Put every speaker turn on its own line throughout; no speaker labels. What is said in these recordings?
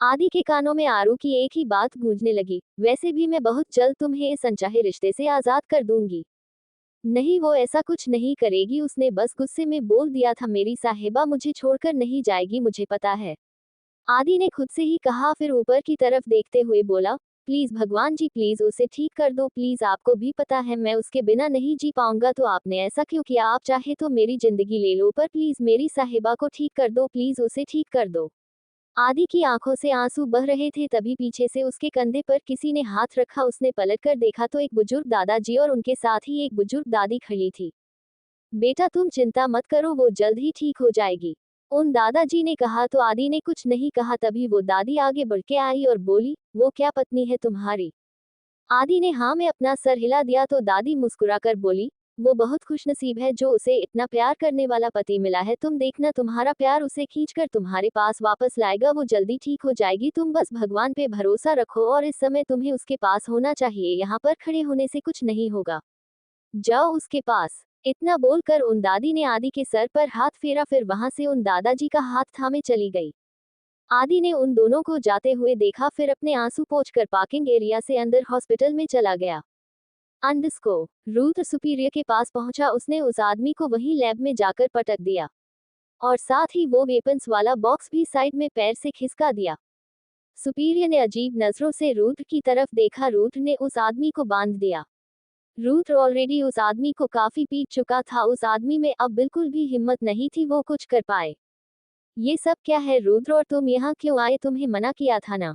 आदि के कानों में आरू की एक ही बात गूंजने लगी, वैसे भी मैं बहुत जल्द तुम्हें इस अनचाहे रिश्ते से आजाद कर दूंगी। नहीं, वो ऐसा कुछ नहीं करेगी, उसने बस गुस्से में बोल दिया था। मेरी साहिबा मुझे छोड़कर नहीं जाएगी, मुझे पता है। आदि ने खुद से ही कहा, फिर ऊपर की तरफ देखते हुए बोला, प्लीज भगवान जी, प्लीज उसे ठीक कर दो, प्लीज। आपको भी पता है मैं उसके बिना नहीं जी पाऊंगा, तो आपने ऐसा क्यों किया? आप चाहे तो मेरी जिंदगी ले लो, पर प्लीज मेरी साहिबा को ठीक कर दो, प्लीज उसे ठीक कर दो। आदि की आंखों से आंसू बह रहे थे, तभी पीछे से उसके कंधे पर किसी ने हाथ रखा। उसने पलटकर देखा तो एक बुजुर्ग दादाजी और उनके साथ ही एक बुजुर्ग दादी खड़ी थी। बेटा तुम चिंता मत करो, वो जल्द ही ठीक हो जाएगी, उन दादाजी ने कहा। तो आदि ने कुछ नहीं कहा, तभी वो दादी आगे बढ़ के आई और बोली, वो क्या पत्नी है तुम्हारी? आदि ने हाँ में अपना सर हिला दिया। तो दादी मुस्कुराकर बोली, वो बहुत खुशनसीब है जो उसे इतना प्यार करने वाला पति मिला है। तुम देखना, तुम्हारा प्यार उसे खींचकर तुम्हारे पास वापस लाएगा, वो जल्दी ठीक हो जाएगी। तुम बस भगवान पे भरोसा रखो और इस समय तुम्हें उसके पास होना चाहिए, यहाँ पर खड़े होने से कुछ नहीं होगा। जाओ उसके पास। इतना बोलकर उन दादी ने आदि के सर पर हाथ फेरा, फिर वहां से उन दादाजी का हाथ थामे चली गई। आदि ने उन दोनों को जाते हुए देखा, फिर अपने आंसू पोंछकर पार्किंग एरिया से अंदर हॉस्पिटल में चला गया। अंडस्को रूथ सुपीरियर के पास पहुंचा। उसने उस आदमी को वहीं लैब में जाकर पटक दिया और साथ ही वो वेपन्स वाला बॉक्स भी साइड में पैर से खिसका दिया। सुपीरियर ने अजीब नजरों से रूथ की तरफ देखा। रूथ ने उस आदमी को बांध दिया। रूथ ऑलरेडी उस आदमी को काफी पीट चुका था। उस आदमी में अब बिल्कुल भी हिम्मत नहीं थी वो कुछ कर पाए। ये सब क्या है रूथ, और तुम यहाँ क्यों आए? तुम्हें मना किया था ना?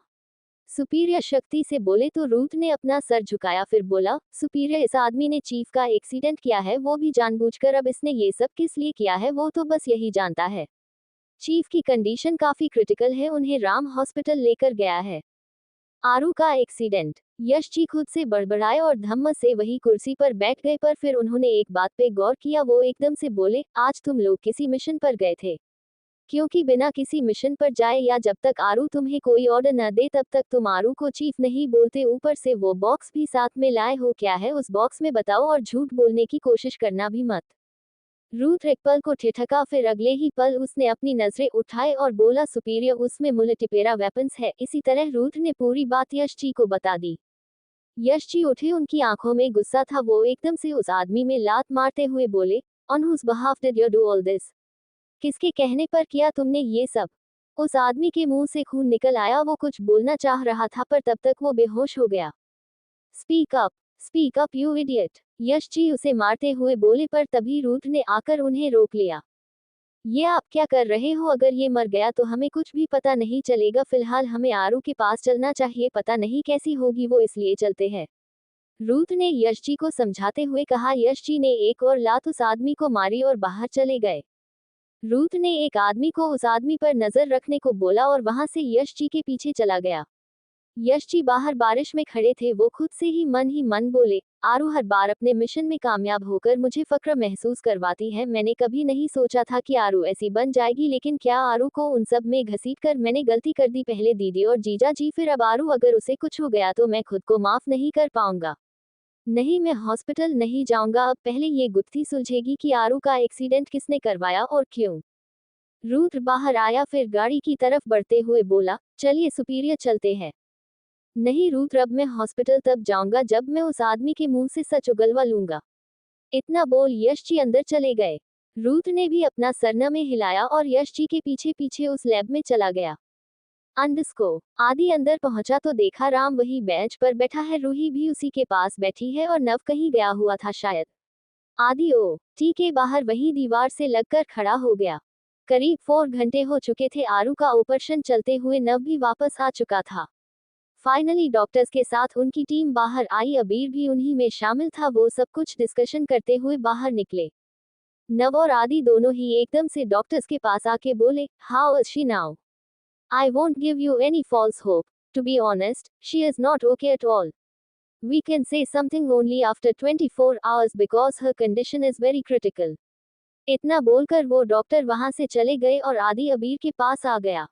सुपीरियर शक्ति से बोले। तो रूथ ने अपना सर झुकाया, फिर बोला, सुपीरियर इस आदमी ने चीफ का एक्सीडेंट किया है, वो भी जानबूझकर। अब इसने ये सब किस लिए किया है वो तो बस यही जानता है। चीफ की कंडीशन काफी क्रिटिकल है, उन्हें राम हॉस्पिटल लेकर गया है। आरू का एक्सीडेंट। यश जी खुद से बड़बड़ाए और धम्म से वही कुर्सी पर बैठ गए, पर फिर उन्होंने एक बात पे गौर किया। वो एकदम से बोले, आज तुम लोग किसी मिशन पर गए थे? क्योंकि बिना किसी मिशन पर जाए या जब तक आरू तुम्हें कोई ऑर्डर न दे तब तक तुम आरू को चीफ नहीं बोलते। ऊपर से वो बॉक्स भी साथ में लाए हो, क्या है उस बॉक्स में बताओ, और झूठ बोलने की कोशिश करना भी मत। रूथ एक पल को ठिठका, फिर अगले ही पल उसने अपनी नजरें उठाए और बोला, सुपीरियर उसमें मुल्टीपेरा वेपन्स है। इसी तरह रूथ ने पूरी बात यश जी को बता दी। यश जी उठे, उनकी आंखों में गुस्सा था। वो एकदम से उस आदमी में लात मारते हुए बोले, on whose behalf did you do all this? किसके कहने पर किया तुमने ये सब? उस आदमी के मुंह से खून निकल आया। वो कुछ बोलना चाह रहा था, पर तब तक वो बेहोश हो गया। Speak up you idiot, Yash ji उसे मारते हुए बोले, पर तभी रूथ ने आकर उन्हें रोक लिया। ये आप क्या कर रहे हो? अगर ये मर गया तो हमें कुछ भी पता नहीं चलेगा। फिलहाल हमें आरू के पास चलना चाहिए, पता नहीं कैसी होगी वो, इसलिए चलते हैं। रूथ ने यश जी को समझाते हुए कहा। यश जी ने एक और लात उस आदमी को मारी और बाहर चले गए। रूथ ने एक आदमी को उस आदमी पर नजर रखने को बोला और वहां से यश जी के पीछे चला गया। यश जी बाहर बारिश में खड़े थे। वो खुद से ही मन बोले, आरू हर बार अपने मिशन में कामयाब होकर मुझे फक्र महसूस करवाती है। मैंने कभी नहीं सोचा था कि आरू ऐसी बन जाएगी, लेकिन क्या आरू को उन सब में घसीटकर मैंने गलती कर दी? पहले दीदी और जीजा जी, फिर अब आरू। अगर उसे कुछ हो गया तो मैं खुद को माफ नहीं कर पाऊंगा। नहीं, मैं हॉस्पिटल नहीं जाऊंगा। अब पहले ये गुत्थी सुलझेगी कि आरू का एक्सीडेंट किसने करवाया और क्यों। रूथ बाहर आया, फिर गाड़ी की तरफ बढ़ते हुए बोला, चलिए सुपीरियर चलते हैं। नहीं रूथ, अब मैं हॉस्पिटल तब जाऊंगा जब मैं उस आदमी के मुंह से सच उगलवा लूंगा। इतना बोल यश जी अंदर चले गए। रूथ ने भी अपना सरना में हिलाया और यश जी के पीछे पीछे उस लैब में चला गया। अंडस्को आदि अंदर पहुंचा तो देखा राम वही बेंच पर बैठा है, रूही भी उसी के पास बैठी है और नव कहीं गया हुआ था शायद। आदि ओ ठीक है, बाहर वही दीवार से लगकर खड़ा हो गया। करीब 4 घंटे हो चुके थे आरू का ऑपरेशन चलते हुए। नव भी वापस आ चुका था। फाइनली डॉक्टर्स के साथ उनकी टीम बाहर आई। अबीर भी उन्हीं में शामिल था। वो सब कुछ डिस्कशन करते हुए बाहर निकले। नव और आदि दोनों ही एकदम से डॉक्टर्स के पास आके बोले, how is she now? I won't give you any false hope. To be honest, she is not okay at all. We can say something only after 24 hours because her condition is very critical. इतना बोलकर वो doctor वहां से चले गए और आदि अबीर के पास आ गया।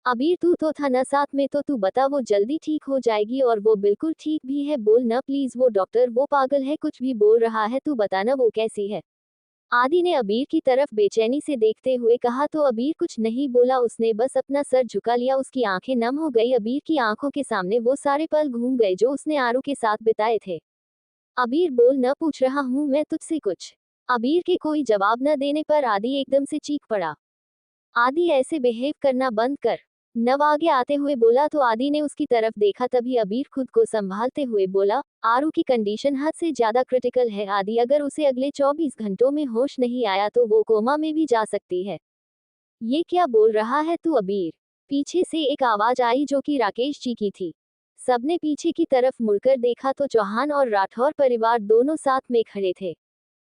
अबीर तू तो था न साथ में, तो तू बता वो जल्दी ठीक हो जाएगी? और वो बिल्कुल ठीक भी है, बोल न प्लीज। वो डॉक्टर वो पागल है, कुछ भी बोल रहा है, तू बताना वो कैसी है? आदि ने अबीर की तरफ बेचैनी से देखते हुए कहा तो अबीर कुछ नहीं बोला, उसने बस अपना सर झुका लिया। उसकी आंखें नम हो गई। अबीर की आंखों के सामने वो सारे पल घूम गए जो उसने आरू के साथ बिताए थे। अबीर बोल, न पूछ रहा हूं मैं तुझसे कुछ। अबीर के कोई जवाब न देने पर आदि एकदम से चीख पड़ा, आदि ऐसे बिहेव करना बंद कर। नव आगे आते हुए बोला तो आदि ने उसकी तरफ देखा। तभी अबीर खुद को संभालते हुए बोला, आरू की कंडीशन हद से ज्यादा क्रिटिकल है आदि, अगर उसे अगले 24 घंटों में होश नहीं आया तो वो कोमा में भी जा सकती है। ये क्या बोल रहा है तू अबीर? पीछे से एक आवाज आई जो कि राकेश जी की थी। सबने पीछे की तरफ मुड़कर देखा तो चौहान और राठौर परिवार दोनों साथ में खड़े थे।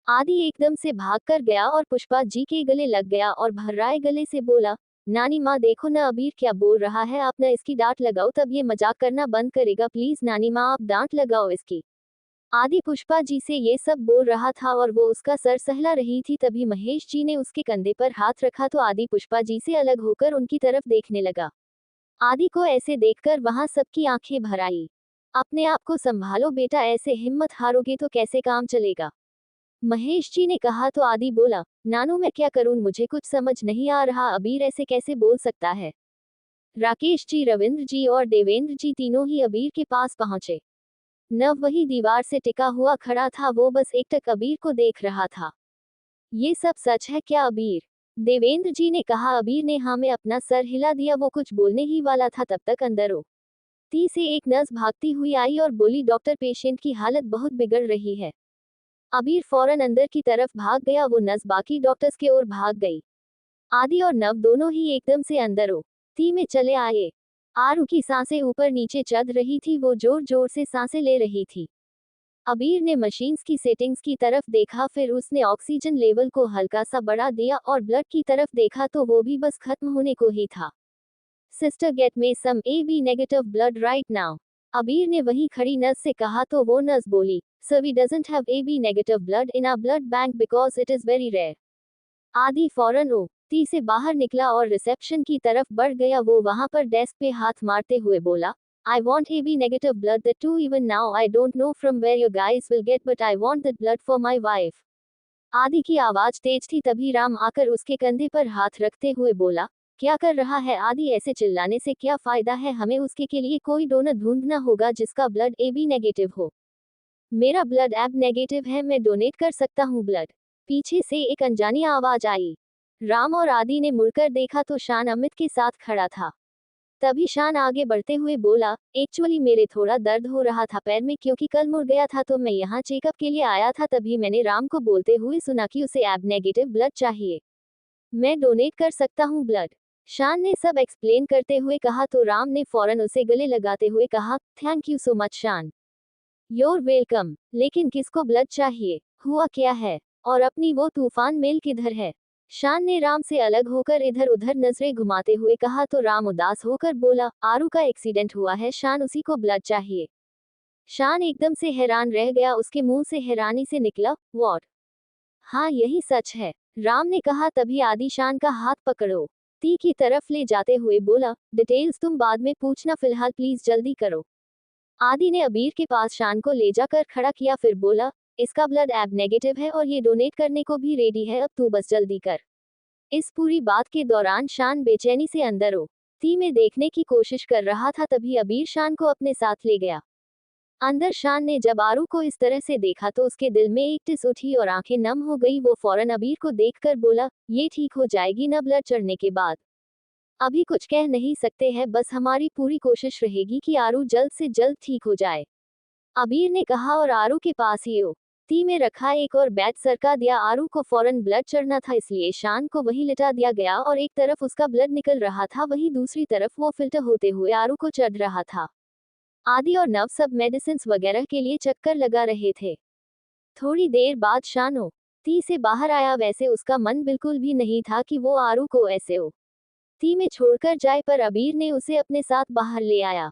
आदि एकदम से भागकर गया और पुष्पा जी के गले लग गया और भर्राए गले से बोला, नानी माँ देखो न अबीर क्या बोल रहा है, आप न इसकी डांट लगाओ, तब ये मजाक करना बंद करेगा, प्लीज नानी माँ आप डांट लगाओ इसकी। आदि पुष्पा जी से ये सब बोल रहा था और वो उसका सर सहला रही थी। तभी महेश जी ने उसके कंधे पर हाथ रखा तो आदि पुष्पा जी से अलग होकर उनकी तरफ देखने लगा। आदि को ऐसे देखकर वहां सबकी आंखें भर आई। अपने आप को संभालो बेटा, ऐसे हिम्मत हारोगे तो कैसे काम चलेगा? महेश जी ने कहा तो आदि बोला, नानू मैं क्या करूं, मुझे कुछ समझ नहीं आ रहा, अबीर ऐसे कैसे बोल सकता है। राकेश जी, रविंद्र जी और देवेंद्र जी तीनों ही अबीर के पास पहुंचे। नव वही दीवार से टिका हुआ खड़ा था, वो बस एकटक अबीर को देख रहा था। ये सब सच है क्या अबीर? देवेंद्र जी ने कहा। अबीर ने हाँ में अपना सर हिला दिया। वो कुछ बोलने ही वाला था तब तक अंदर ती से एक नर्स भागती हुई आई और बोली, डॉक्टर पेशेंट की हालत बहुत बिगड़ रही है। अबीर फौरन अंदर की तरफ भाग गया। वो नर्स बाकी डॉक्टर्स के ओर भाग गई। आदि और नव दोनों ही एकदम से अंदर ती में चले आए। आरू की सांसें ऊपर नीचे चढ़ रही थी, वो जोर जोर से सांसें ले रही थी। अबीर ने मशीन्स की सेटिंग्स की तरफ देखा, फिर उसने ऑक्सीजन लेवल को हल्का सा बढ़ा दिया और ब्लड की तरफ देखा तो वो भी बस खत्म होने को ही था। Sister get me some AB negative blood right now. Abir ने वहीं खड़ी नर्स से कहा तो वो नर्स बोली, sir we doesn't have AB negative blood in our blood bank because it is very rare. Adi फौरन ती से बाहर निकला और रिसेप्शन की तरफ बढ़ गया। वो वहां पर डेस्क पे हाथ मारते हुए बोला, I want AB negative blood that too, even now I don't know from where you guys will get but I want that blood for my wife। आदि की आवाज तेज थी। तभी राम आकर उसके कंधे पर हाथ रखते हुए बोला, क्या कर रहा है आदि, ऐसे चिल्लाने से क्या फायदा है, हमें उसके के लिए कोई डोनर ढूंढना होगा जिसका ब्लड AB नेगेटिव हो। मेरा ब्लड AB नेगेटिव है, मैं डोनेट कर सकता हूँ ब्लड। पीछे से एक अनजानी आवाज आई। राम और आदि ने मुड़कर देखा तो शान अमित के साथ खड़ा था। तभी शान आगे बढ़ते हुए बोला, एक्चुअली मेरे थोड़ा दर्द हो रहा था पैर में, क्योंकि कल मुड़ गया था तो मैं यहाँ चेकअप के लिए आया था। तभी मैंने राम को बोलते हुए सुना कि उसे AB नेगेटिव ब्लड चाहिए। मैं डोनेट कर सकता हूँ ब्लड। शान ने सब एक्सप्लेन करते हुए कहा तो राम ने फौरन उसे गले लगाते हुए कहा, थैंक यू सो मच शान। Your welcome. लेकिन किसको ब्लड चाहिए, हुआ क्या है, और अपनी वो तूफान मेल किधर है? शान ने राम से अलग होकर इधर उधर नजरें घुमाते हुए कहा तो राम उदास होकर बोला, आरू का एक्सीडेंट हुआ है शान, उसी को ब्लड चाहिए। शान एकदम से हैरान रह गया। उसके मुंह से हैरानी से निकला, व्हाट? हाँ यही सच है, राम ने कहा। तभी आदि शान का हाथ पकड़ो ती की तरफ ले जाते हुए बोला, डिटेल्स तुम बाद में पूछना, फिलहाल प्लीज जल्दी करो। आदि ने अबीर के पास शान को ले जाकर खड़ा किया, फिर बोला, इसका ब्लड AB नेगेटिव है और ये डोनेट करने को भी रेडी है, अब तू बस जल्दी कर। इस पूरी बात के दौरान शान बेचैनी से अंदर ती में देखने की कोशिश कर रहा था। तभी अबीर शान को अपने साथ ले गया अंदर। शान ने जब आरू को इस तरह से देखा तो उसके दिल में एक टिस उठी और आंखें नम हो गई। वो फौरन अबीर को देखकर बोला, ये ठीक हो जाएगी ना ब्लड चढ़ने के बाद? अभी कुछ कह नहीं सकते हैं, बस हमारी पूरी कोशिश रहेगी कि आरू जल्द से जल्द ठीक हो जाए, अबीर ने कहा और आरू के पास ही ती में रखा एक और बैट सरका दिया। आरू को फौरन ब्लड चढ़ना था, इसलिए शान को वहीं लिटा दिया गया और एक तरफ उसका ब्लड निकल रहा था, वहीं दूसरी तरफ वो फिल्टर होते हुए आरू को चढ़ रहा था। आदि और नव सब मेडिसिन वगैरह के लिए चक्कर लगा रहे थे। थोड़ी देर बाद शान ती से बाहर आया। वैसे उसका मन बिल्कुल भी नहीं था कि वो आरू को ऐसे ती में छोड़कर जाए, पर अबीर ने उसे अपने साथ बाहर ले आया।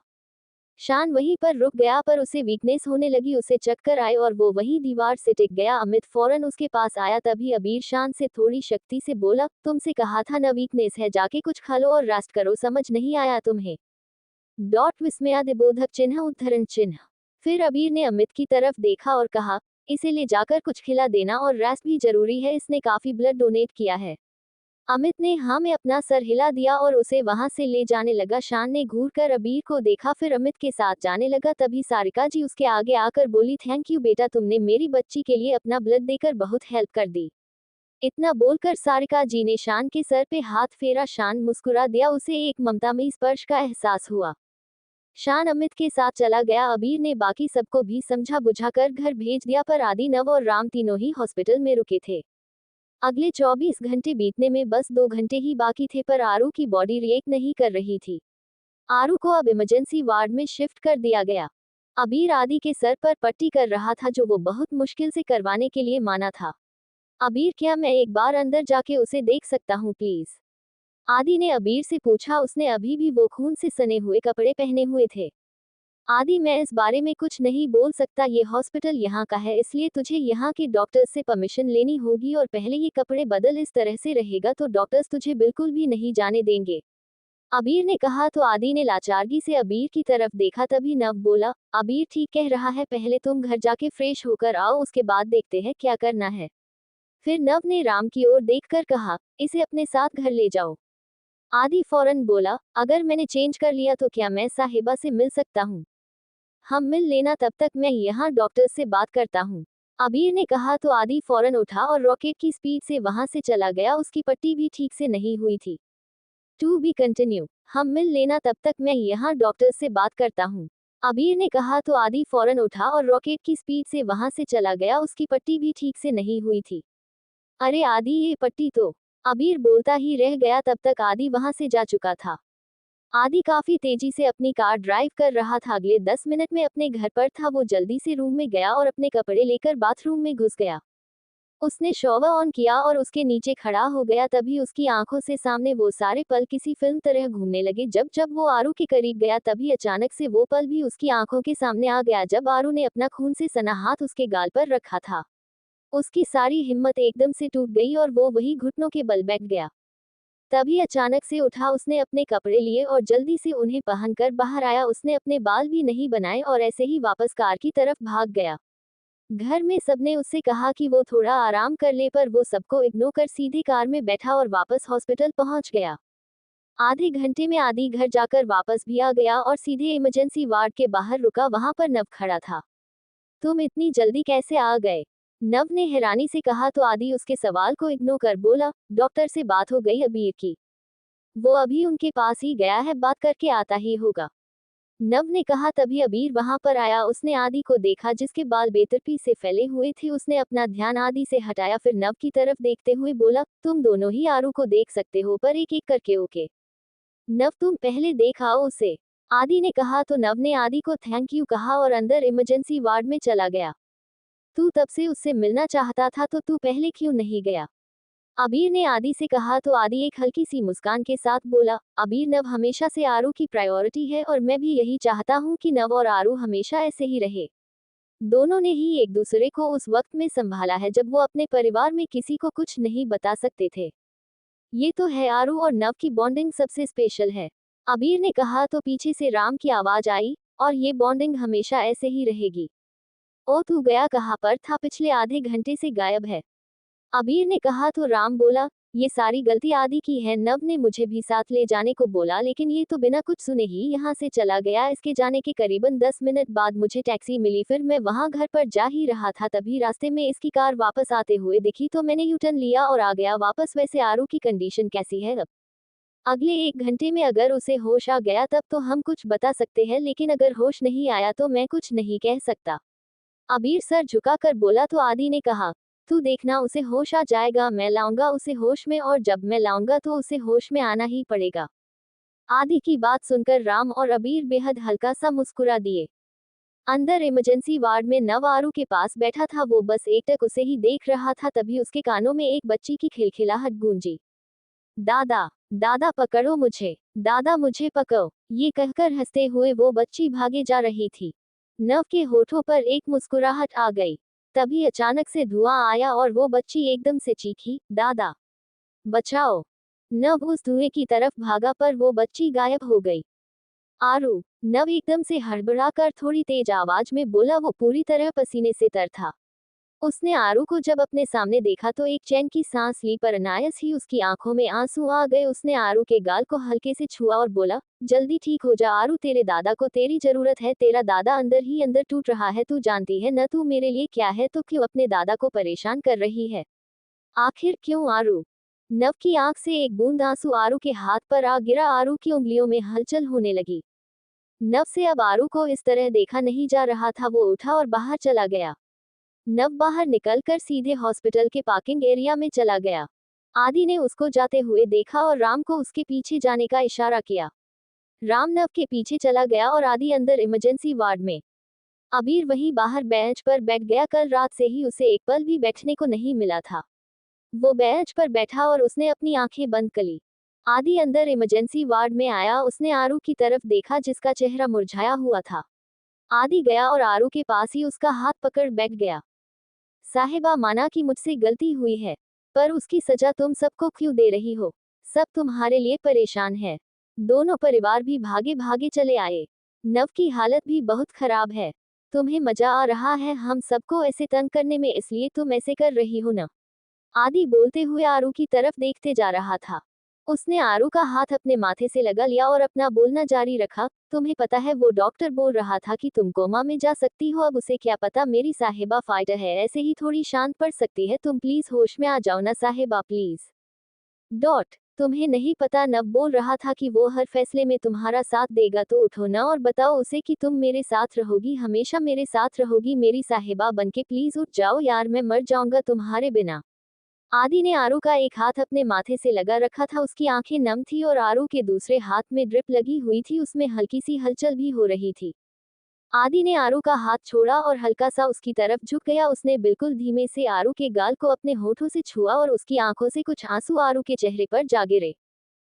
शान वहीं पर रुक गया, पर उसे वीकनेस होने लगी, उसे चक्कर आए और वो वहीं दीवार से टिक गया। अमित फौरन उसके पास आया। तभी अबीर शान से थोड़ी शक्ति से बोला, तुमसे कहा था ना वीकनेस है, जाके कुछ खा लो और रेस्ट करो, समझ नहीं आया तुम्हें? डॉट विस्मयादिबोधक चिन्ह उद्धरण चिन्ह। फिर अबीर ने अमित की तरफ देखा और कहा, इसे ले जाकर कुछ खिला देना और रेस्ट भी जरूरी है, इसने काफी ब्लड डोनेट किया है। अमित ने हाँ में अपना सर हिला दिया और उसे वहां से ले जाने लगा। शान ने घूर कर अबीर को देखा, फिर अमित के साथ जाने लगा। तभी सारिका जी उसके आगे आकर बोली, थैंक यू बेटा, तुमने मेरी बच्ची के लिए अपना ब्लड देकर बहुत हेल्प कर दी। इतना बोलकर सारिका जी ने शान के सर पे हाथ फेरा। शान मुस्कुरा दिया, उसे एक ममतामयी स्पर्श का एहसास हुआ। शान अमित के साथ चला गया। अबीर ने बाकी सबको भी समझा बुझाकर घर भेज दिया, पर आदि, नव और राम तीनों ही हॉस्पिटल में रुके थे। अगले 24 घंटे बीतने में बस 2 घंटे ही बाकी थे, पर आरू की बॉडी रिएक्ट नहीं कर रही थी। आरू को अब इमरजेंसी वार्ड में शिफ्ट कर दिया गया। अबीर आदि के सर पर पट्टी कर रहा था, जो वो बहुत मुश्किल से करवाने के लिए माना था। अबीर, क्या मैं एक बार अंदर जाके उसे देख सकता हूँ प्लीज? आदि ने अबीर से पूछा। उसने अभी भी वो खून से सने हुए कपड़े पहने हुए थे। आदि, मैं इस बारे में कुछ नहीं बोल सकता, ये हॉस्पिटल यहाँ का है, इसलिए तुझे यहाँ के डॉक्टर्स से परमिशन लेनी होगी, और पहले ये कपड़े बदल, इस तरह से रहेगा तो डॉक्टर्स तुझे बिल्कुल भी नहीं जाने देंगे, अबीर ने कहा। तो आदि ने लाचारगी से अबीर की तरफ देखा। तभी नव बोला, अबीर ठीक कह रहा है, पहले तुम घर जाके फ्रेश होकर आओ, उसके बाद देखते हैं क्या करना है। फिर नव ने राम की ओर देखकर कहा, इसे अपने साथ घर ले जाओ। आदि फौरन बोला, अगर मैंने चेंज कर लिया तो क्या मैं साहिबा से मिल सकता हूँ? हम मिल लेना, तब तक मैं यहाँ डॉक्टर से बात करता हूँ, अबीर ने कहा। तो आदि फौरन उठा और रॉकेट की स्पीड से वहां से चला गया। उसकी पट्टी भी ठीक से नहीं हुई थी। To be continue. हम मिल लेना, तब तक मैं यहाँ डॉक्टर से बात करता हूँ, अबीर ने कहा। तो आदि फौरन उठा और रॉकेट की स्पीड से वहां से चला गया। उसकी पट्टी भी ठीक से नहीं हुई थी। अरे आदि, ये पट्टी तो, अबीर बोलता ही रह गया। तब तक आदि वहां से जा चुका था। आदि काफी तेजी से अपनी कार ड्राइव कर रहा था। अगले 10 मिनट में अपने घर पर था। वो जल्दी से रूम में गया और अपने कपड़े लेकर बाथरूम में घुस गया। उसने शॉवर ऑन किया और उसके नीचे खड़ा हो गया। तभी उसकी आंखों से सामने वो सारे पल किसी फिल्म तरह घूमने लगे। जब जब वो आरू के करीब गया, तभी अचानक से वो पल भी उसकी आंखों के सामने आ गया, जब आरू ने अपना खून से सना हाथ उसके गाल पर रखा था। उसकी सारी हिम्मत एकदम से टूट गई और वो वही घुटनों के बल बैठ गया। तभी अचानक से उठा, उसने अपने कपड़े लिए और जल्दी से उन्हें पहनकर बाहर आया। उसने अपने बाल भी नहीं बनाए और ऐसे ही वापस कार की तरफ भाग गया। घर में सबने उससे कहा कि वो थोड़ा आराम कर ले, पर वो सबको इग्नोर कर सीधे कार में बैठा और वापस हॉस्पिटल पहुंच गया। आधे घंटे में आदि घर जाकर वापस भी आ गया और सीधे इमरजेंसी वार्ड के बाहर रुका। वहां पर नव खड़ा था। तुम इतनी जल्दी कैसे आ गए? नव ने हैरानी से कहा। तो आदि उसके सवाल को इग्नोर कर बोला, डॉक्टर से बात हो गई अबीर की, वो अभी उनके पास ही गया है, बात करके आता ही होगा, नव ने कहा। तभी अबीर वहां पर आया। उसने आदि को देखा, जिसके बाल बेतरतीब से फैले हुए थे। उसने अपना ध्यान आदि से हटाया, फिर नव की तरफ देखते हुए बोला, तुम दोनों ही आरू को देख सकते हो, पर एक एक करके। ओके नव, तुम पहले देख आओ उसे, आदि ने कहा। तो नव ने आदि को थैंक यू कहा और अंदर इमरजेंसी वार्ड में चला गया। तू तब से उससे मिलना चाहता था, तो तू पहले क्यों नहीं गया? अबीर ने आदि से कहा। तो आदि एक हल्की सी मुस्कान के साथ बोला, अबीर, नव हमेशा से आरू की प्रायोरिटी है और मैं भी यही चाहता हूँ कि नव और आरू हमेशा ऐसे ही रहे। दोनों ने ही एक दूसरे को उस वक्त में संभाला है जब वो अपने परिवार में किसी को कुछ नहीं बता सकते थे। ये तो है, आरू और नव की बॉन्डिंग सबसे स्पेशल है, अबीर ने कहा। तो पीछे से राम की आवाज आई, और ये बॉन्डिंग हमेशा ऐसे ही रहेगी। ओ, तू गया कहाँ पर था? पिछले आधे घंटे से गायब है, अबीर ने कहा। तो राम बोला, ये सारी गलती आदि की है। नव ने मुझे भी साथ ले जाने को बोला, लेकिन ये तो बिना कुछ सुने ही यहाँ से चला गया। इसके जाने के करीबन 10 मिनट बाद मुझे टैक्सी मिली, फिर मैं वहाँ घर पर जा ही रहा था, तभी रास्ते में इसकी कार वापस आते हुए दिखी, तो मैंने यू टर्न लिया और आ गया वापस। वैसे आरू की कंडीशन कैसी है अब? अगले 1 घंटे में अगर उसे होश आ गया तब तो हम कुछ बता सकते हैं, लेकिन अगर होश नहीं आया तो मैं कुछ नहीं कह सकता, अबीर सर झुकाकर बोला। तो आदि ने कहा, तू देखना, उसे होश आ जाएगा, मैं लाऊंगा उसे होश में, और जब मैं लाऊंगा तो उसे होश में आना ही पड़ेगा। आदि की बात सुनकर राम और अबीर बेहद हल्का सा मुस्कुरा दिए। अंदर इमरजेंसी वार्ड में नव आरू के पास बैठा था। वो बस एकटक उसे ही देख रहा था। तभी उसके कानों में एक बच्ची की खिलखिलाहट गूंजी, दादा, दादा पकड़ो मुझे, दादा मुझे पकड़ो, ये कहकर हंसते हुए वो बच्ची भागे जा रही थी। नव के होठों पर एक मुस्कुराहट आ गई। तभी अचानक से धुआं आया और वो बच्ची एकदम से चीखी, दादा बचाओ। नव उस धुएं की तरफ भागा, पर वो बच्ची गायब हो गई। आरू, नव एकदम से हड़बड़ाकर थोड़ी तेज आवाज में बोला। वो पूरी तरह पसीने से तर था। उसने आरू को जब अपने सामने देखा तो एक चैन की सांस ली, पर अनायास ही उसकी आंखों में आंसू आ गए। उसने आरू के गाल को हल्के से छुआ और बोला, जल्दी ठीक हो जा आरू, तेरे दादा को तेरी जरूरत है, तेरा दादा अंदर ही अंदर टूट रहा है, तू जानती है न तू मेरे लिए क्या है, तो क्यों अपने दादा को परेशान कर रही है? आखिर क्यों आरू? नव की आंख से एक बूंद आंसू आरू के हाथ पर आ गिरा। आरू की उंगलियों में हलचल होने लगी। नव से अब आरू को इस तरह देखा नहीं जा रहा था। वो उठा और बाहर चला गया। नव बाहर निकलकर सीधे हॉस्पिटल के पार्किंग एरिया में चला गया। आदि ने उसको जाते हुए देखा और राम को उसके पीछे जाने का इशारा किया। राम नव के पीछे चला गया और आदि अंदर इमरजेंसी वार्ड में। अबीर वहीं बाहर बेंच पर बैठ गया। कल रात से ही उसे एक पल भी बैठने को नहीं मिला था। वो बेंच पर बैठा और उसने अपनी आंखें बंद कर ली। आदि अंदर इमरजेंसी वार्ड में आया। उसने आरू की तरफ देखा जिसका चेहरा मुरझाया हुआ था। आदि गया और आरू के पास ही उसका हाथ पकड़ बैठ गया। साहिबा, माना कि मुझसे गलती हुई है, पर उसकी सजा तुम सबको क्यों दे रही हो? सब तुम्हारे लिए परेशान है। दोनों परिवार भी भागे भागे चले आए। नव की हालत भी बहुत खराब है। तुम्हें मजा आ रहा है हम सबको ऐसे तंग करने में, इसलिए तुम ऐसे कर रही हो ना? आदि बोलते हुए आरू की तरफ देखते जा रहा था। उसने आरू का हाथ अपने माथे से लगा लिया और अपना बोलना जारी रखा। तुम्हें पता है वो डॉक्टर बोल रहा था कि तुम कोमा में जा सकती हो। अब उसे क्या पता मेरी साहिबा फाइटर है, ऐसे ही थोड़ी शांत पड़ सकती है। तुम प्लीज होश में आ जाओ ना साहिबा, प्लीज। तुम्हें नहीं पता, नव बोल रहा था कि वो हर फैसले में तुम्हारा साथ देगा, तो उठो ना और बताओ उसे कि तुम मेरे साथ रहोगी, हमेशा मेरे साथ रहोगी मेरी साहिबा बनके। प्लीज उठ जाओ यार, मैं मर जाऊंगा तुम्हारे बिना। आदि ने आरू का एक हाथ अपने माथे से लगा रखा था। उसकी आंखें नम थी और आरू के दूसरे हाथ में ड्रिप लगी हुई थी। उसमें हल्की सी हलचल भी हो रही थी। आदि ने आरू का हाथ छोड़ा और हल्का सा उसकी तरफ झुक गया। उसने बिल्कुल धीमे से आरू के गाल को अपने होठों से छुआ और उसकी आंखों से कुछ आंसू आरू के चेहरे पर जा गिरे।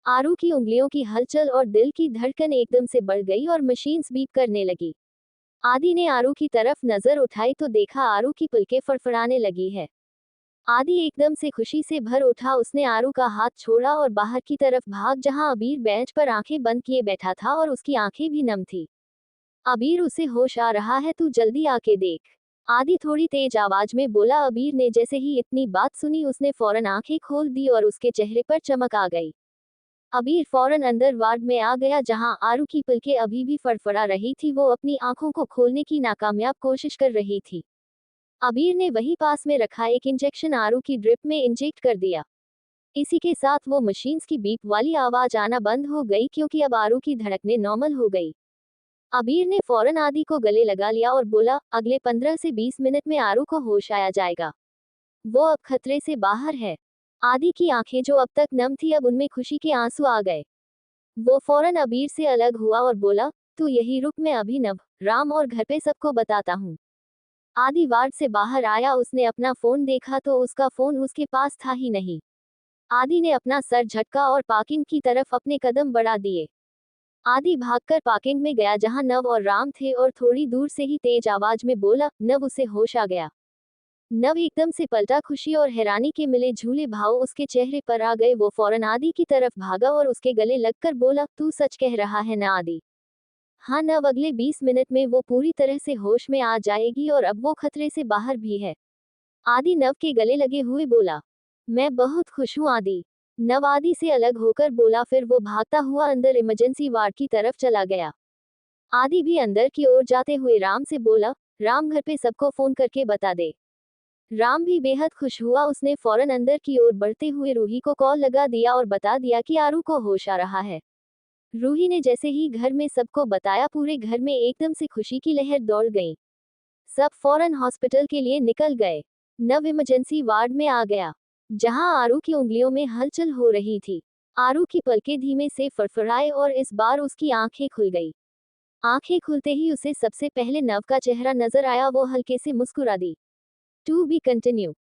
आरू की उंगलियों की हलचल और दिल की धड़कन एकदम से बढ़ गई और मशीन्स बीप करने लगी। आदि ने आरू की तरफ नजर उठाई तो देखा आरू की पलकें फड़फड़ाने लगी है। आदि एकदम से खुशी से भर उठा। उसने आरू का हाथ छोड़ा और बाहर की तरफ भाग, जहां अबीर बेंच पर आंखें बंद किए बैठा था और उसकी आंखें भी नम थी। अबीर, उसे होश आ रहा है, तू जल्दी आके देख। आदि थोड़ी तेज आवाज में बोला। अबीर ने जैसे ही इतनी बात सुनी उसने फौरन आंखें खोल दी और उसके चेहरे पर चमक आ गई। अबीर फौरन अंदर वार्ड में आ गया जहां आरू की पलकें अभी भी फड़फड़ा रही थी। वो अपनी आंखों को खोलने की नाकामयाब कोशिश कर रही थी। अबीर ने वहीं पास में रखा एक इंजेक्शन आरू की ड्रिप में इंजेक्ट कर दिया। इसी के साथ वो मशीन्स की बीप वाली आवाज आना बंद हो गई, क्योंकि अब आरू की धड़कनें नॉर्मल हो गई। अबीर ने फौरन आदि को गले लगा लिया और बोला, अगले 15 से 20 मिनट में आरू को होश आया जाएगा। वो अब खतरे से बाहर है। आदि की आंखें जो अब तक नम थी, अब उनमें खुशी के आंसू आ गए। वो फौरन अबीर से अलग हुआ और बोला, तू यही रुक, मैं अभी नव, राम और घर पे सबको बताता हूँ। आदि वार्ड से बाहर आया। उसने अपना फोन देखा तो उसका फोन उसके पास था ही नहीं। आदि ने अपना सर झटका और पार्किंग की तरफ अपने कदम बढ़ा दिए। आदि भागकर पार्किंग में गया जहां नव और राम थे और थोड़ी दूर से ही तेज आवाज में बोला, नव, उसे होश आ गया। नव एकदम से पलटा। खुशी और हैरानी के मिले झूले भाव उसके चेहरे पर आ गए। वो फौरन आदि की तरफ भागा और उसके गले लगकर बोला, तू सच कह रहा है ना आदि? हाँ नव, अगले 20 मिनट में वो पूरी तरह से होश में आ जाएगी और अब वो खतरे से बाहर भी है। आदि नव के गले लगे हुए बोला, मैं बहुत खुश हूँ आदि। नव आदि से अलग होकर बोला। फिर वो भागता हुआ अंदर इमरजेंसी वार्ड की तरफ चला गया। आदि भी अंदर की ओर जाते हुए राम से बोला, राम, घर पे सबको फोन करके बता दे। राम भी बेहद खुश हुआ। उसने फौरन अंदर की ओर बढ़ते हुए रूही को कॉल लगा दिया और बता दिया कि आरू को होश आ रहा है। रूही ने जैसे ही घर में सबको बताया, पूरे घर में एकदम से खुशी की लहर दौड़ गई। सब फौरन हॉस्पिटल के लिए निकल गए। नव इमरजेंसी वार्ड में आ गया, जहां आरू की उंगलियों में हलचल हो रही थी। आरू की पलकें धीमे से फड़फड़ाए और इस बार उसकी आंखें खुल गई। आंखें खुलते ही उसे सबसे पहले नव का चेहरा नजर आया। वो हल्के से मुस्कुरा दी। To be continue.